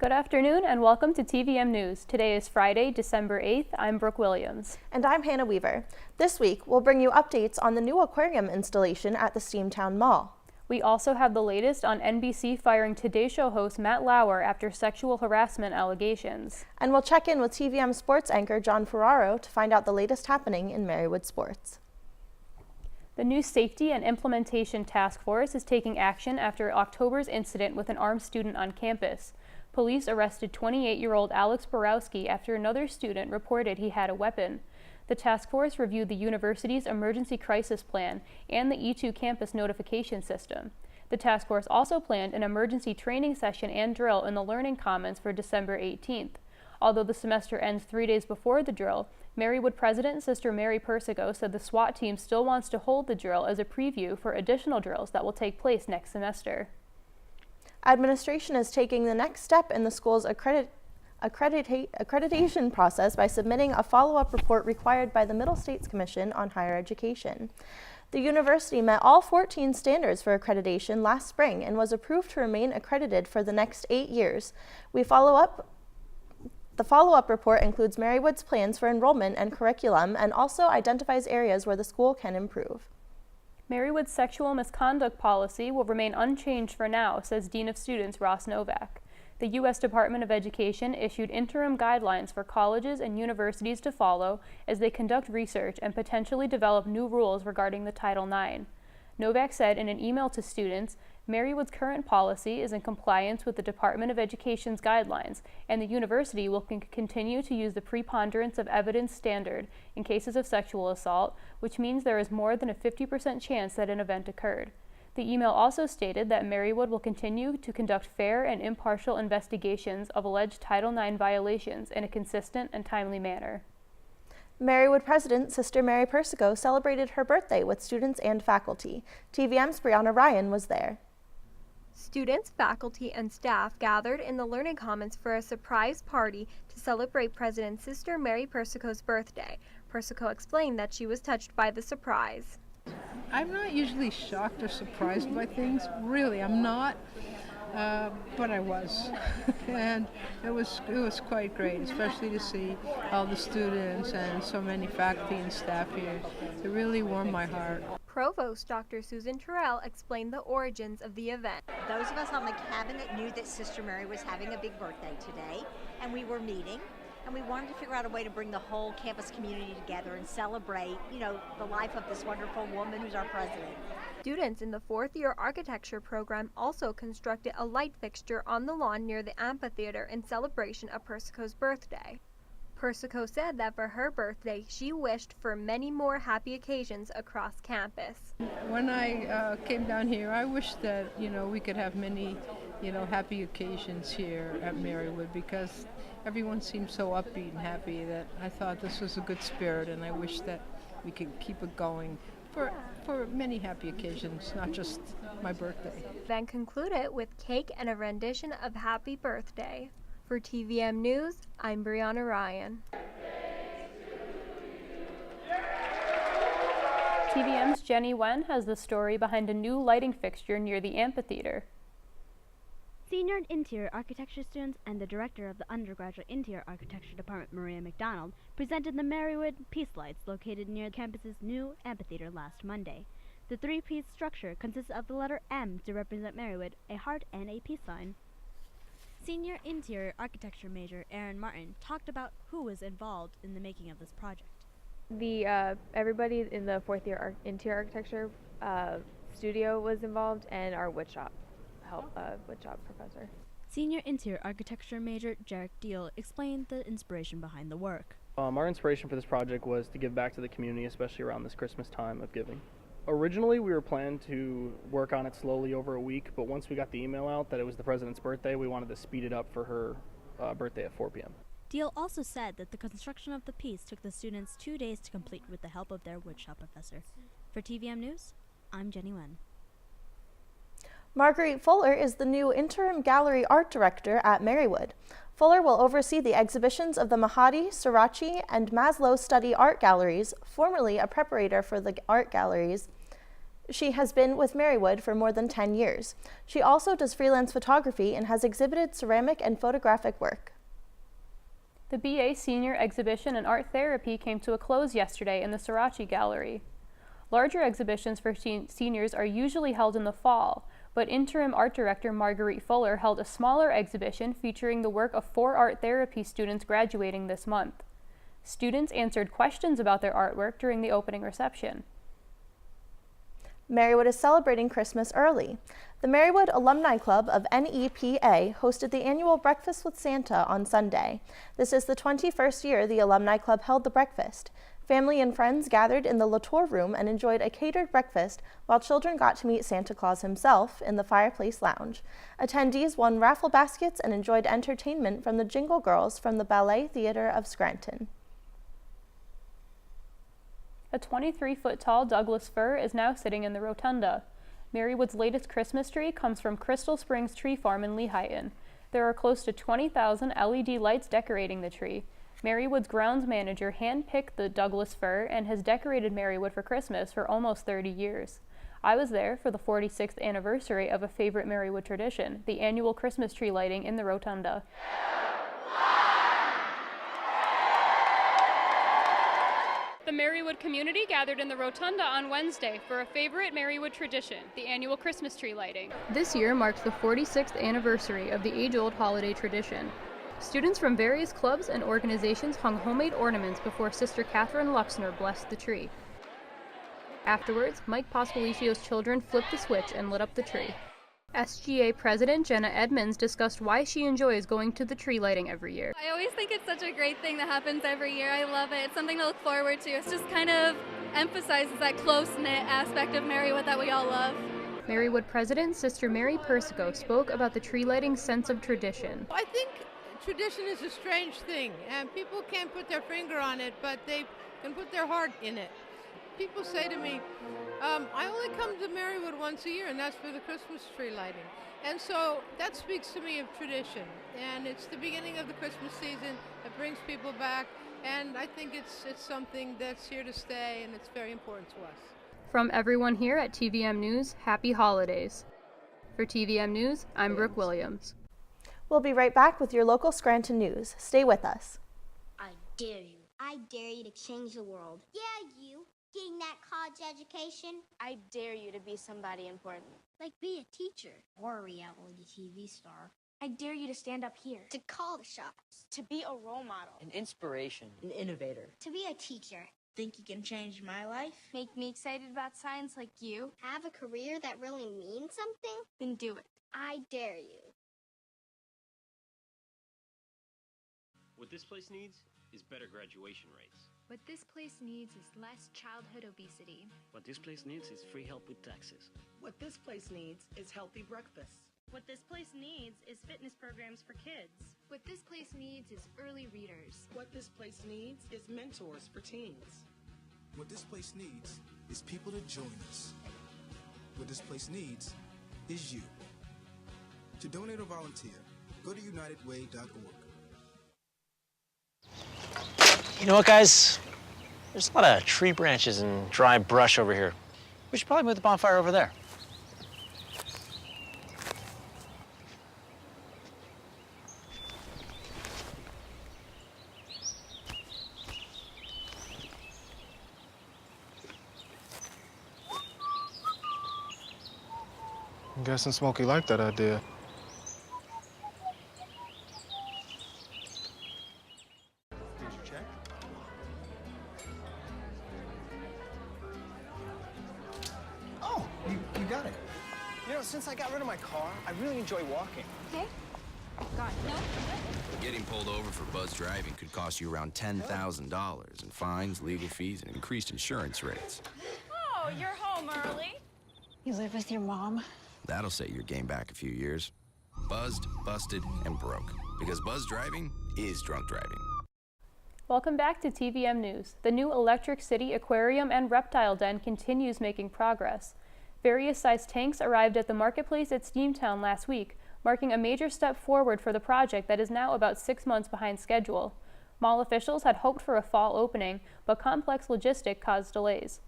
Good afternoon and welcome to TVM News. Today is Friday, December 8th. I'm Brooke Williams. And I'm Hannah Weaver. This week, we'll bring you updates on the new aquarium installation at the Steamtown Mall. We also have the latest on NBC firing Today Show host Matt Lauer after sexual harassment allegations. And we'll check in with TVM sports anchor John Ferraro to find out the latest happening in Marywood sports. The new Safety and Implementation Task Force is taking action after October's incident with an armed student on campus. Police arrested 28-year-old Alex Borowski after another student reported he had a weapon. The task force reviewed the university's emergency crisis plan and the E2 campus notification system. The task force also planned an emergency training session and drill in the Learning Commons for December 18th. Although the semester ends 3 days before the drill, Marywood President Sister Mary Persico said the SWAT team still wants to hold the drill as a preview for additional drills that will take place next semester. Administration is taking the next step in the school's accreditation process by submitting a follow-up report required by the Middle States Commission on Higher Education. The university met all 14 standards for accreditation last spring and was approved to remain accredited for the next 8 years. The follow-up report includes Marywood's plans for enrollment and curriculum and also identifies areas where the school can improve. Marywood's sexual misconduct policy will remain unchanged for now, says Dean of Students Ross Novak. The U.S. Department of Education issued interim guidelines for colleges and universities to follow as they conduct research and potentially develop new rules regarding the Title IX. Novak said in an email to students, Marywood's current policy is in compliance with the Department of Education's guidelines, and the university will continue to use the preponderance of evidence standard in cases of sexual assault, which means there is more than a 50% chance that an event occurred. The email also stated that Marywood will continue to conduct fair and impartial investigations of alleged Title IX violations in a consistent and timely manner. Marywood President Sister Mary Persico celebrated her birthday with students and faculty. TVM's Brianna Ryan was there. Students, faculty, and staff gathered in the Learning Commons for a surprise party to celebrate President Sister Mary Persico's birthday. Persico explained that she was touched by the surprise. I'm not usually shocked or surprised by things. Really, I'm not. But I was, and it was quite great, especially to see all the students and so many faculty and staff here. It really warmed my heart. Provost Dr. Susan Terrell explained the origins of the event. Those of us on the cabinet knew that Sister Mary was having a big birthday today, and we were meeting, and we wanted to figure out a way to bring the whole campus community together and celebrate, the life of this wonderful woman who's our president. Students in the fourth-year architecture program also constructed a light fixture on the lawn near the amphitheater in celebration of Persico's birthday. Persico said that for her birthday, she wished for many more happy occasions across campus. When I came down here, I wished that, we could have many, happy occasions here at Marywood, because everyone seemed so upbeat and happy that I thought this was a good spirit, and I wish that we could keep it going for many happy occasions, not just my birthday. Then concluded with cake and a rendition of Happy Birthday. For TVM News, I'm Brianna Ryan. TVM's Jenny Wen has the story behind a new lighting fixture near the amphitheater. Senior Interior Architecture students and the director of the undergraduate Interior Architecture Department, Maria McDonald, presented the Marywood Peace Lights located near the campus's new amphitheater last Monday. The three-piece structure consists of the letter M to represent Marywood, a heart, and a peace sign. Senior Interior Architecture major Aaron Martin talked about who was involved in the making of this project. Everybody in the fourth year interior architecture studio was involved, and our woodshop professor. Senior Interior Architecture major Jarek Deal explained the inspiration behind the work. Our inspiration for this project was to give back to the community, especially around this Christmas time of giving. Originally, we were planning to work on it slowly over a week, but once we got the email out that it was the president's birthday, we wanted to speed it up for her birthday at 4 p.m. Deal also said that the construction of the piece took the students 2 days to complete with the help of their woodshop professor. For TVM News, I'm Jenny Wen. Marguerite Fuller is the new interim gallery art director at Marywood. Fuller will oversee the exhibitions of the Mahadi, Sirachi, and Maslow Study Art Galleries, formerly a preparator for the art galleries She has been with Marywood for more than 10 years. She also does freelance photography and has exhibited ceramic and photographic work. The BA Senior Exhibition in Art Therapy came to a close yesterday in the Sirachi Gallery. Larger exhibitions for seniors are usually held in the fall, but interim art director Marguerite Fuller held a smaller exhibition featuring the work of 4 art therapy students graduating this month. Students answered questions about their artwork during the opening reception. Marywood is celebrating Christmas early. The Marywood Alumni Club of NEPA hosted the annual Breakfast with Santa on Sunday. This is the 21st year the Alumni Club held the breakfast. Family and friends gathered in the Latour Room and enjoyed a catered breakfast, while children got to meet Santa Claus himself in the Fireplace Lounge. Attendees won raffle baskets and enjoyed entertainment from the Jingle Girls from the Ballet Theatre of Scranton. A 23-foot-tall Douglas fir is now sitting in the rotunda. Marywood's latest Christmas tree comes from Crystal Springs Tree Farm in Lehighton. There are close to 20,000 LED lights decorating the tree. Marywood's grounds manager handpicked the Douglas fir and has decorated Marywood for Christmas for almost 30 years. I was there for the 46th anniversary of a favorite Marywood tradition, the annual Christmas tree lighting in the rotunda. The Marywood community gathered in the rotunda on Wednesday for a favorite Marywood tradition, the annual Christmas tree lighting. This year marks the 46th anniversary of the age-old holiday tradition. Students from various clubs and organizations hung homemade ornaments before Sister Catherine Luxner blessed the tree. Afterwards, Mike Pospolicios' children flipped the switch and lit up the tree. SGA President Jenna Edmonds discussed why she enjoys going to the tree lighting every year. I always think it's such a great thing that happens every year. I love it. It's something to look forward to. It just kind of emphasizes that close-knit aspect of Marywood that we all love. Marywood President Sister Mary Persico spoke about the tree lighting's sense of tradition. I think tradition is a strange thing, and people can't put their finger on it, but they can put their heart in it. People say to me, I only come to Marywood once a year, and that's for the Christmas tree lighting. And so that speaks to me of tradition. And it's the beginning of the Christmas season. It brings people back. And I think it's something that's here to stay, and it's very important to us. From everyone here at TVM News, happy holidays. For TVM News, I'm Brooke Williams. We'll be right back with your local Scranton news. Stay with us. I dare you. I dare you to change the world. Yeah, you. Getting that college education. I dare you to be somebody important. Like be a teacher. Or a reality TV star. I dare you to stand up here. To call the shots. To be a role model. An inspiration. An innovator. To be a teacher. Think you can change my life? Make me excited about science like you. Have a career that really means something? Then do it. I dare you. What this place needs is better graduation rates. What this place needs is less childhood obesity. What this place needs is free help with taxes. What this place needs is healthy breakfast. What this place needs is fitness programs for kids. What this place needs is early readers. What this place needs is mentors for teens. What this place needs is people to join us. What this place needs is you. To donate or volunteer, go to unitedway.org. You know what, guys? There's a lot of tree branches and dry brush over here. We should probably move the bonfire over there. I'm guessing Smokey liked that idea. Since I got rid of my car, I really enjoy walking. Okay. Got it. No. Getting pulled over for buzz driving could cost you around $10,000 in fines, legal fees, and increased insurance rates. Oh, you're home early. You live with your mom? That'll set your game back a few years. Buzzed, busted, and broke. Because buzz driving is drunk driving. Welcome back to TVM News. The new Electric City Aquarium and Reptile Den continues making progress. Various sized tanks arrived at the marketplace at Steamtown last week, marking a major step forward for the project that is now about 6 months behind schedule. Mall officials had hoped for a fall opening, but complex logistics caused delays.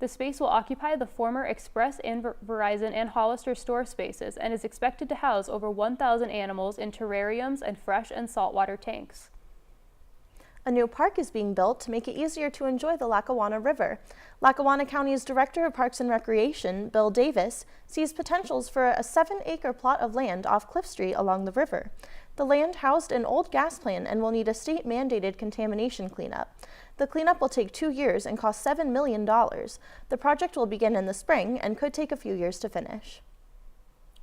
The space will occupy the former Express and Verizon and Hollister store spaces and is expected to house over 1,000 animals in terrariums and fresh and saltwater tanks. A new park is being built to make it easier to enjoy the Lackawanna River. Lackawanna County's Director of Parks and Recreation, Bill Davis, sees potentials for a 7-acre plot of land off Cliff Street along the river. The land housed an old gas plant and will need a state-mandated contamination cleanup. The cleanup will take 2 years and cost $7 million. The project will begin in the spring and could take a few years to finish.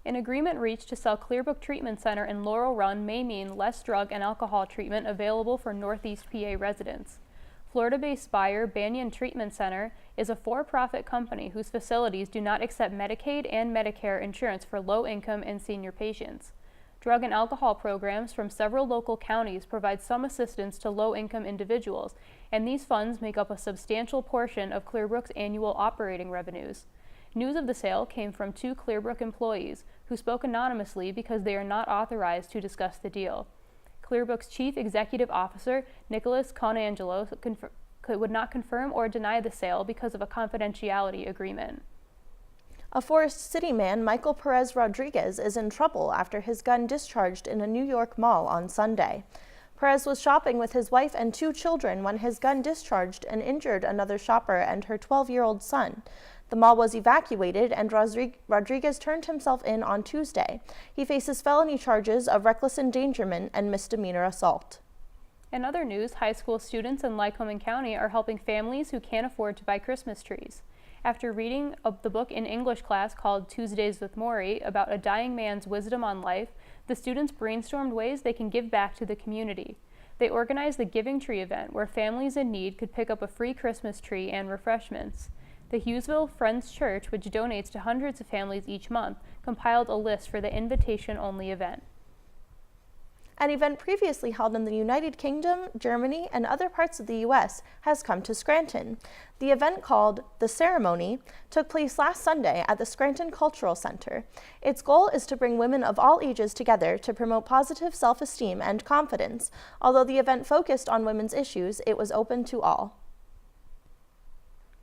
An agreement reached to sell Clearbrook Treatment Center in Laurel Run may mean less drug and alcohol treatment available for Northeast PA residents. Florida-based buyer Banyan Treatment Center is a for-profit company whose facilities do not accept Medicaid and Medicare insurance for low-income and senior patients. Drug and alcohol programs from several local counties provide some assistance to low-income individuals, and these funds make up a substantial portion of Clearbrook's annual operating revenues. News of the sale came from 2 Clearbrook employees who spoke anonymously because they are not authorized to discuss the deal. Clearbrook's Chief Executive Officer, Nicholas Conangelo, would not confirm or deny the sale because of a confidentiality agreement. A Forest City man, Michael Perez Rodriguez, is in trouble after his gun discharged in a New York mall on Sunday. Perez was shopping with his wife and 2 children when his gun discharged and injured another shopper and her 12-year-old son. The mall was evacuated and Rodriguez turned himself in on Tuesday. He faces felony charges of reckless endangerment and misdemeanor assault. In other news, high school students in Lycoming County are helping families who can't afford to buy Christmas trees. After reading the book in English class called Tuesdays with Maury about a dying man's wisdom on life, the students brainstormed ways they can give back to the community. They organized the Giving Tree event where families in need could pick up a free Christmas tree and refreshments. The Hughesville Friends Church, which donates to hundreds of families each month, compiled a list for the invitation-only event. An event previously held in the United Kingdom, Germany, and other parts of the U.S. has come to Scranton. The event, called The Ceremony, took place last Sunday at the Scranton Cultural Center. Its goal is to bring women of all ages together to promote positive self-esteem and confidence. Although the event focused on women's issues, it was open to all.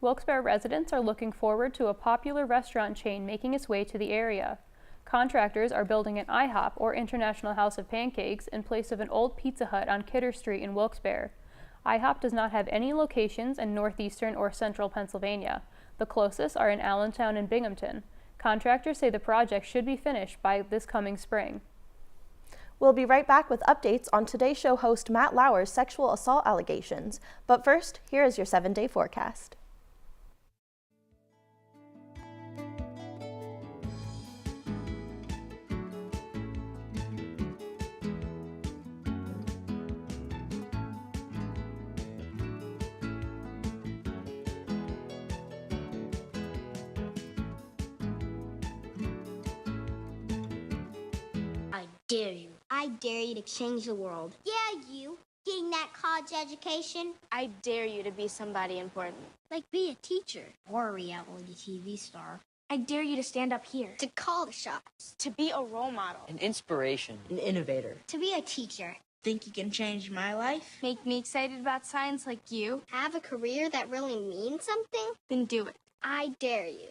Wilkes-Barre residents are looking forward to a popular restaurant chain making its way to the area. Contractors are building an IHOP, or International House of Pancakes, in place of an old Pizza Hut on Kidder Street in Wilkes-Barre. IHOP does not have any locations in northeastern or central Pennsylvania. The closest are in Allentown and Binghamton. Contractors say the project should be finished by this coming spring. We'll be right back with updates on Today Show host Matt Lauer's sexual assault allegations. But first, here is your 7-day forecast. I dare you to change the world. Yeah, you. Getting that college education. I dare you to be somebody important. Like be a teacher or a reality TV star. I dare you to stand up here. To call the shots. To be a role model. An inspiration. An innovator. To be a teacher. Think you can change my life? Make me excited about science like you? Have a career that really means something? Then do it. I dare you.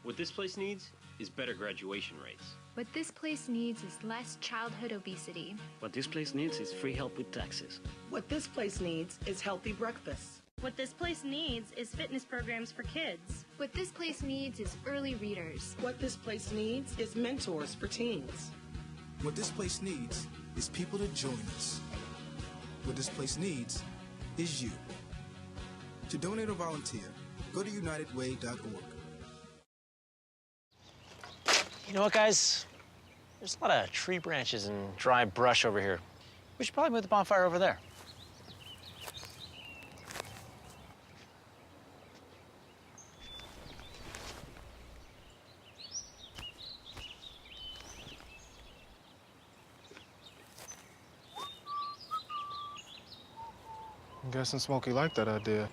What this place needs is better graduation rates. What this place needs is less childhood obesity. What this place needs is free help with taxes. What this place needs is healthy breakfast. What this place needs is fitness programs for kids. What this place needs is early readers. What this place needs is mentors for teens. What this place needs is people to join us. What this place needs is you. To donate or volunteer, go to unitedway.org. You know what, guys? There's a lot of tree branches and dry brush over here. We should probably move the bonfire over there. I'm guessing Smokey liked that idea.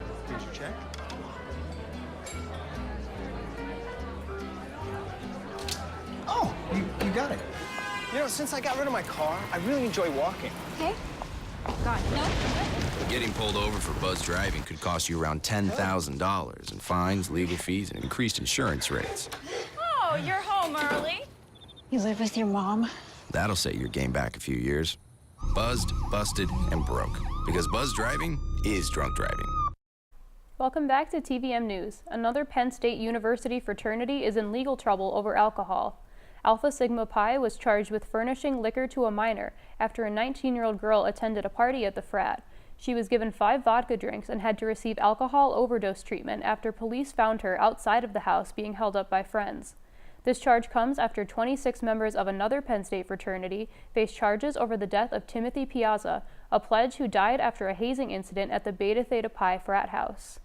Did you check? Oh, you got it. You know, since I got rid of my car, I really enjoy walking. Okay. God, no. Getting pulled over for buzz driving could cost you around $10,000 in fines, legal fees, and increased insurance rates. Oh, you're home early. You live with your mom? That'll set your game back a few years. Buzzed, busted, and broke. Because buzz driving is drunk driving. Welcome back to TVM News. Another Penn State University fraternity is in legal trouble over alcohol. Alpha Sigma Pi was charged with furnishing liquor to a minor after a 19-year-old girl attended a party at the frat. She was given 5 vodka drinks and had to receive alcohol overdose treatment after police found her outside of the house being held up by friends. This charge comes after 26 members of another Penn State fraternity faced charges over the death of Timothy Piazza, a pledge who died after a hazing incident at the Beta Theta Pi frat house.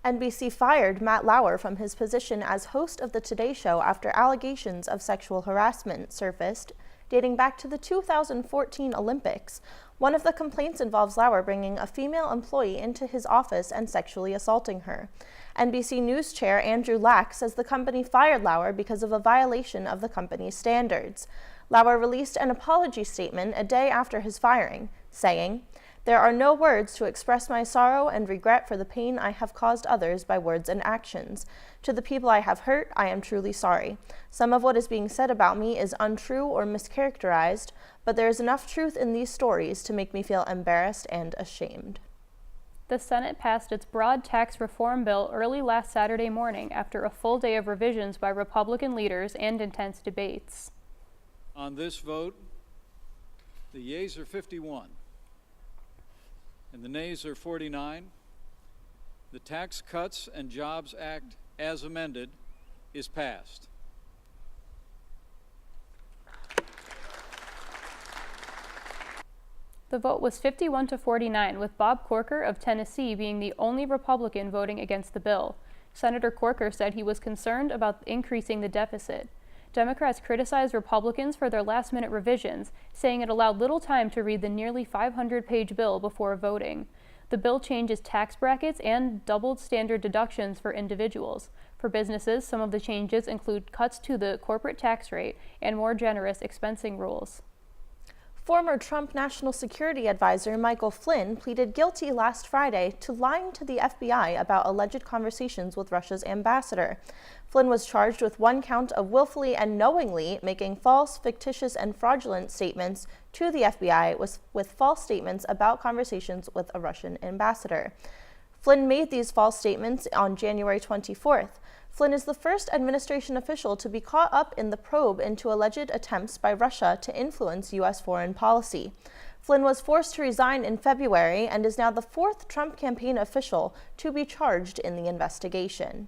NBC fired Matt Lauer from his position as host of the Today Show after allegations of sexual harassment surfaced, dating back to the 2014 Olympics. One of the complaints involves Lauer bringing a female employee into his office and sexually assaulting her. NBC News chair Andrew Lack says the company fired Lauer because of a violation of the company's standards. Lauer released an apology statement a day after his firing, saying, "There are no words to express my sorrow and regret for the pain I have caused others by words and actions. To the people I have hurt, I am truly sorry. Some of what is being said about me is untrue or mischaracterized, but there is enough truth in these stories to make me feel embarrassed and ashamed." The Senate passed its broad tax reform bill early last Saturday morning after a full day of revisions by Republican leaders and intense debates. On this vote, the yeas are 51 and the nays are 49. The Tax Cuts and Jobs Act, as amended, is passed. The vote was 51-49, with Bob Corker of Tennessee being the only Republican voting against the bill. Senator Corker said he was concerned about increasing the deficit. Democrats criticized Republicans for their last-minute revisions, saying it allowed little time to read the nearly 500-page bill before voting. The bill changes tax brackets and doubled standard deductions for individuals. For businesses, some of the changes include cuts to the corporate tax rate and more generous expensing rules. Former Trump National Security Advisor Michael Flynn pleaded guilty last Friday to lying to the FBI about alleged conversations with Russia's ambassador. Flynn was charged with 1 count of willfully and knowingly making false, fictitious, and fraudulent statements to the FBI with false statements about conversations with a Russian ambassador. Flynn made these false statements on January 24th. Flynn is the first administration official to be caught up in the probe into alleged attempts by Russia to influence U.S. foreign policy. Flynn was forced to resign in February and is now the 4th Trump campaign official to be charged in the investigation.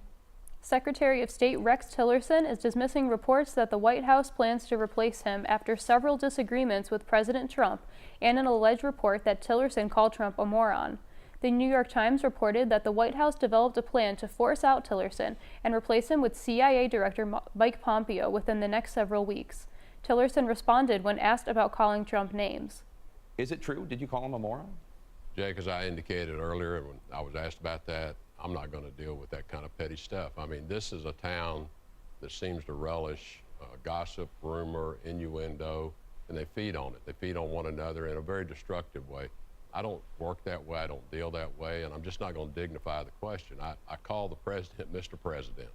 Secretary of State Rex Tillerson is dismissing reports that the White House plans to replace him after several disagreements with President Trump and an alleged report that Tillerson called Trump a moron. The New York Times reported that the White House developed a plan to force out Tillerson and replace him with CIA Director Mike Pompeo within the next several weeks. Tillerson responded when asked about calling Trump names. Is it true? Did you call him a moron? Jake, as I indicated earlier when I was asked about that, I'm not going to deal with that kind of petty stuff. I mean, this is a town that seems to relish gossip, rumor, innuendo, and they feed on it. They feed on one another in a very destructive way. I don't work that way, I don't deal that way, and I'm just not going to dignify the question. I call the president Mr. President.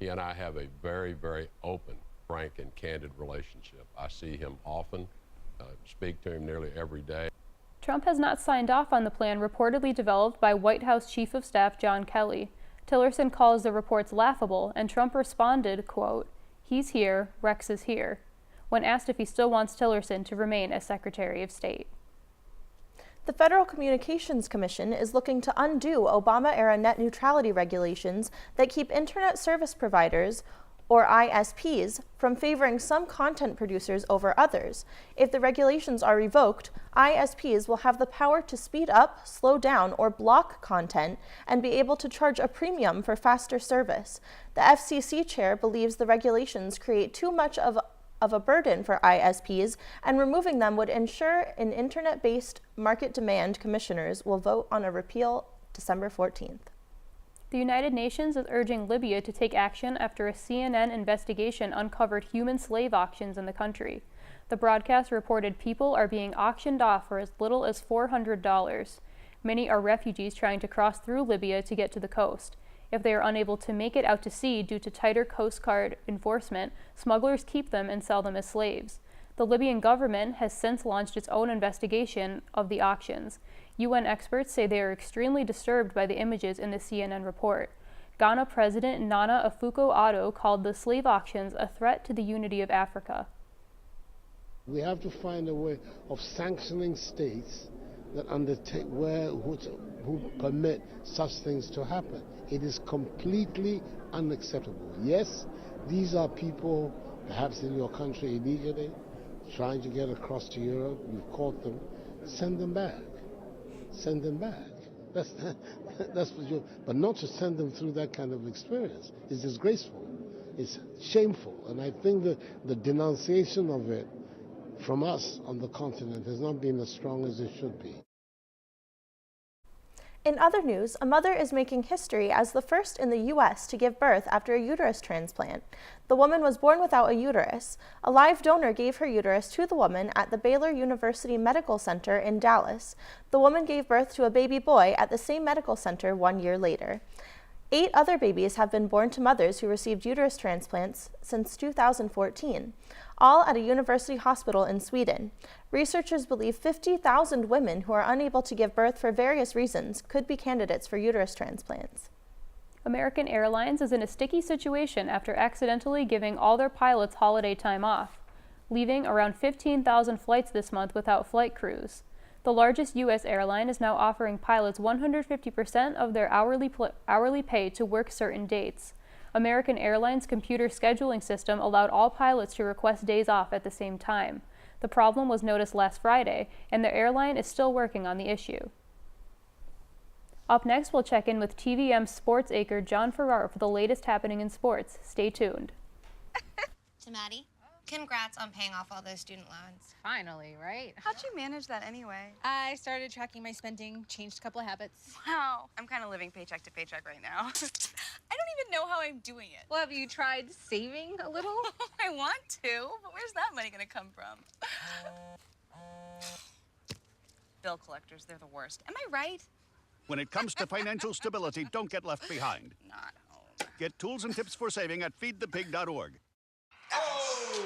He and I have a very, very open, frank, and candid relationship. I see him often, speak to him nearly every day. Trump has not signed off on the plan reportedly developed by White House Chief of Staff John Kelly. Tillerson calls the reports laughable, and Trump responded, quote, "He's here, Rex is here," when asked if he still wants Tillerson to remain as Secretary of State. The Federal Communications Commission is looking to undo Obama-era net neutrality regulations that keep Internet service providers, or ISPs, from favoring some content producers over others. If the regulations are revoked, ISPs will have the power to speed up, slow down, or block content and be able to charge a premium for faster service. The FCC chair believes the regulations create too much of a burden for ISPs, and removing them would ensure an internet-based market demand. Commissioners will vote on a repeal December 14th. The United Nations is urging Libya to take action after a CNN investigation uncovered human slave auctions in the country. The broadcast reported people are being auctioned off for as little as $400. Many are refugees trying to cross through Libya to get to the coast. If they are unable to make it out to sea due to tighter Coast Guard enforcement, smugglers keep them and sell them as slaves. The Libyan government has since launched its own investigation of the auctions. UN experts say they are extremely disturbed by the images in the CNN report. Ghana President Nana Akufo-Addo called the slave auctions a threat to the unity of Africa. We have to find a way of sanctioning states that undertake who permit such things to happen. It is completely unacceptable. Yes, these are people, perhaps in your country illegally, trying to get across to Europe. You've caught them. Send them back. Send them back. That's what you. But not to send them through that kind of experience is disgraceful. It's shameful, and I think that the denunciation of it from us on the continent has not been as strong as it should be. In other news, a mother is making history as the first in the U.S. to give birth after a uterus transplant. The woman was born without a uterus. A live donor gave her uterus to the woman at the Marywood-University Medical Center in Dallas. The woman gave birth to a baby boy at the same medical center 1 year later. 8 other babies have been born to mothers who received uterus transplants since 2014, all at a university hospital in Sweden. Researchers believe 50,000 women who are unable to give birth for various reasons could be candidates for uterus transplants. American Airlines is in a sticky situation after accidentally giving all their pilots holiday time off, leaving around 15,000 flights this month without flight crews. The largest U.S. airline is now offering pilots 150% of their hourly pay to work certain dates. American Airlines' computer scheduling system allowed all pilots to request days off at the same time. The problem was noticed last Friday, and the airline is still working on the issue. Up next, we'll check in with TVM sports anchor John Ferraro for the latest happening in sports. Stay tuned. To Maddie, congrats on paying off all those student loans. Finally, right? How'd you manage that anyway? I started tracking my spending, changed a couple of habits. Wow, I'm kind of living paycheck to paycheck right now. I don't even know how I'm doing it. Well, have you tried saving a little? I want to, but where's that money gonna come from? Bill collectors, they're the worst. Am I right? When it comes to financial stability, don't get left behind. Not home. Get tools and tips for saving at feedthepig.org. Oh!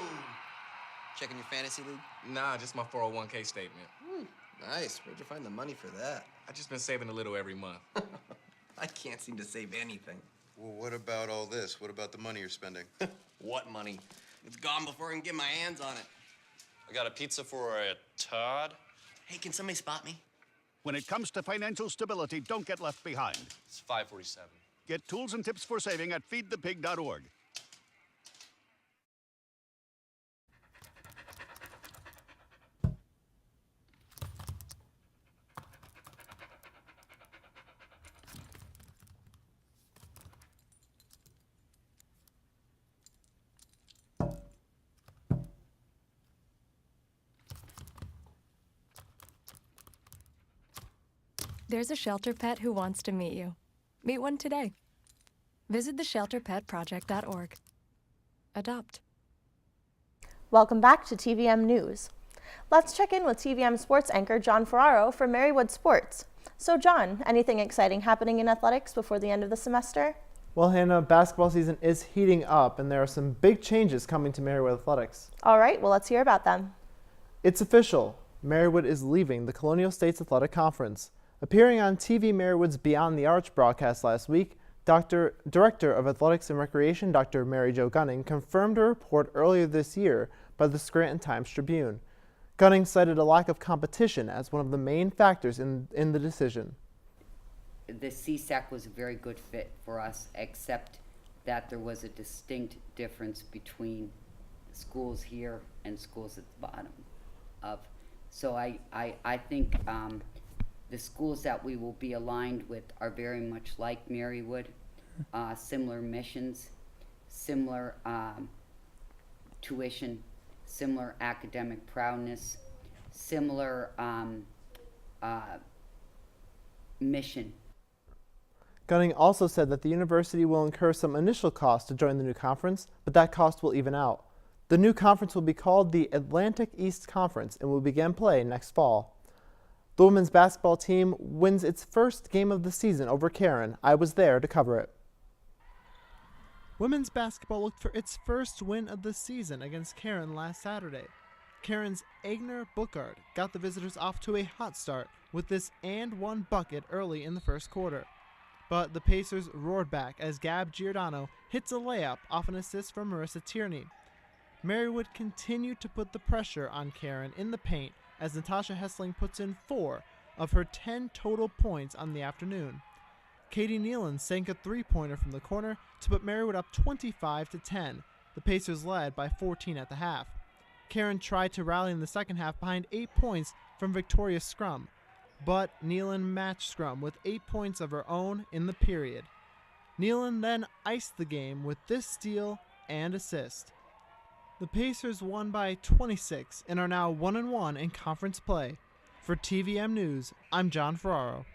Checking your fantasy league? Nah, just my 401k statement. Nice. Where'd you find the money for that? I just been saving a little every month. I can't seem to save anything. Well, what about all this? What about the money you're spending? What money? It's gone before I can get my hands on it. I got a pizza for a Todd. Hey, can somebody spot me? When it comes to financial stability, don't get left behind. It's 547. Get tools and tips for saving at feedthepig.org. There's a shelter pet who wants to meet you. Meet one today. Visit theshelterpetproject.org. Adopt. Welcome back to TVM News. Let's check in with TVM sports anchor John Ferraro for Marywood Sports. So John, anything exciting happening in athletics before the end of the semester? Well, Hannah, basketball season is heating up, and there are some big changes coming to Marywood Athletics. All right, well, let's hear about them. It's official. Marywood is leaving the Colonial States Athletic Conference. Appearing on TV-Marywood's Beyond the Arch broadcast last week, Director of Athletics and Recreation Dr. Mary Jo Gunning confirmed a report earlier this year by the Scranton Times-Tribune. Gunning cited a lack of competition as one of the main factors in the decision. The CSAC was a very good fit for us, except that there was a distinct difference between schools here and schools at the bottom of. So I think the schools that we will be aligned with are very much like Marywood, similar missions, similar tuition, similar academic prowess, similar mission. Gunning also said that the university will incur some initial costs to join the new conference, but that cost will even out. The new conference will be called the Atlantic East Conference and will begin play next fall. The women's basketball team wins its first game of the season over Karen. I was there to cover it. Women's basketball looked for its first win of the season against Karen last Saturday. Karen's Agner Bookard got the visitors off to a hot start with this and one bucket early in the first quarter. But the Pacers roared back as Gab Giordano hits a layup off an assist from Marissa Tierney. Marywood continued to put the pressure on Karen in the paint as Natasha Hessling puts in 4 of her 10 total points on the afternoon. Katie Nealon sank a three-pointer from the corner to put Marywood up 25-10. The Pacers led by 14 at the half. Karen tried to rally in the second half behind 8 points from Victoria Scrum, but Nealon matched Scrum with 8 points of her own in the period. Nealon then iced the game with this steal and assist. The Pacers won by 26 and are now 1-1 in conference play. For TVM-News, I'm John Ferraro.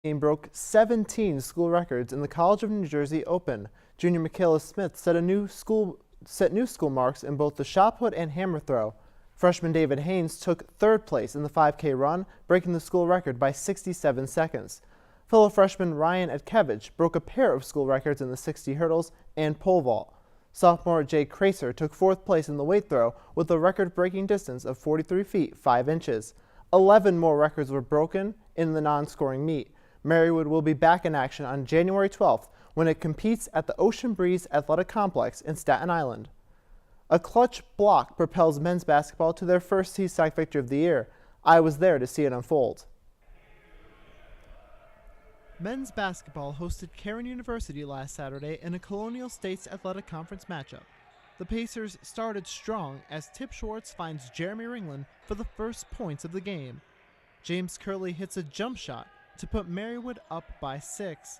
The team broke 17 school records in the College of New Jersey Open. Junior Michaela Smith set new school marks in both the shot put and hammer throw. Freshman David Haynes took 3rd place in the 5K run, breaking the school record by 67 seconds. Fellow freshman Ryan Edkevich broke a pair of school records in the 60 hurdles and pole vault. Sophomore Jay Kraser took 4th place in the weight throw with a record-breaking distance of 43 feet 5 inches. 11 more records were broken in the non-scoring meet. Marywood will be back in action on January 12th when it competes at the Ocean Breeze Athletic Complex in Staten Island. A clutch block propels men's basketball to their first CSAC victory of the year. I was there to see it unfold. Men's basketball hosted Karen University last Saturday in a Colonial States Athletic Conference matchup. The Pacers started strong as Tip Schwartz finds Jeremy Ringland for the first points of the game. James Curley hits a jump shot to put Marywood up by 6.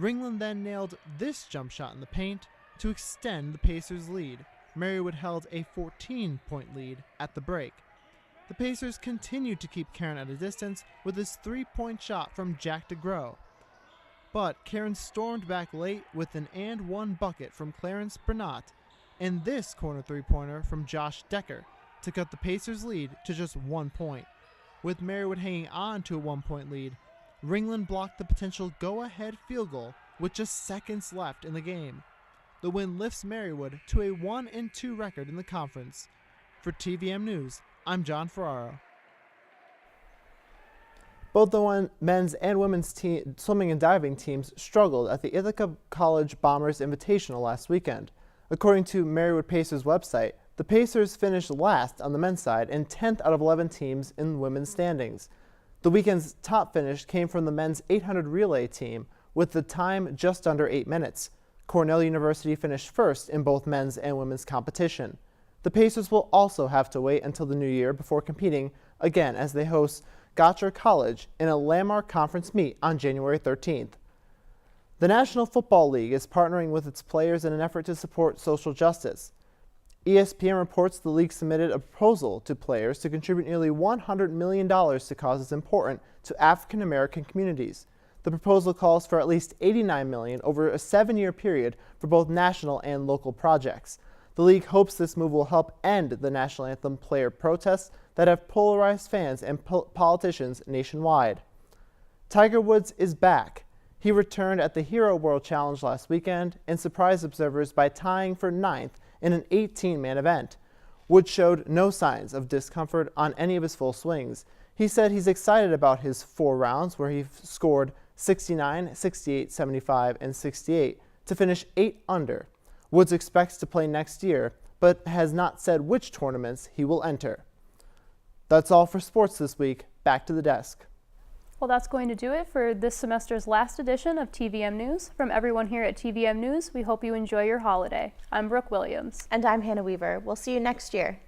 Ringland then nailed this jump shot in the paint to extend the Pacers' lead. Marywood held a 14-point lead at the break. The Pacers continued to keep Karen at a distance with his 3-point shot from Jack DeGrow. But Karen stormed back late with an and one bucket from Clarence Bernat and this corner 3-pointer from Josh Decker to cut the Pacers' lead to just 1 point. With Marywood hanging on to a 1-point lead, Ringland blocked the potential go-ahead field goal with just seconds left in the game. The win lifts Marywood to a 1-2 record in the conference. For TVM-News, I'm John Ferraro. Both the men's and women's swimming and diving teams struggled at the Ithaca College Bombers Invitational last weekend. According to Marywood Pacers website, the Pacers finished last on the men's side and 10th out of 11 teams in women's standings. The weekend's top finish came from the men's 800 relay team with the time just under 8 minutes. Cornell University finished first in both men's and women's competition. The Pacers will also have to wait until the new year before competing again as they host Gotcher College in a landmark conference meet on January 13th. The National Football League is partnering with its players in an effort to support social justice. ESPN reports the league submitted a proposal to players to contribute nearly $100 million to causes important to African American communities. The proposal calls for at least $89 million over a 7-year period for both national and local projects. The league hopes this move will help end the national anthem player protests that have polarized fans and politicians nationwide. Tiger Woods is back. He returned at the Hero World Challenge last weekend and surprised observers by tying for 9th in an 18-man event. Woods showed no signs of discomfort on any of his full swings. He said he's excited about his 4 rounds where he scored 69, 68, 75, and 68 to finish 8 under. Woods expects to play next year, but has not said which tournaments he will enter. That's all for sports this week. Back to the desk. Well, that's going to do it for this semester's last edition of TVM News. From everyone here at TVM News, we hope you enjoy your holiday. I'm Brooke Williams. And I'm Hannah Weaver. We'll see you next year.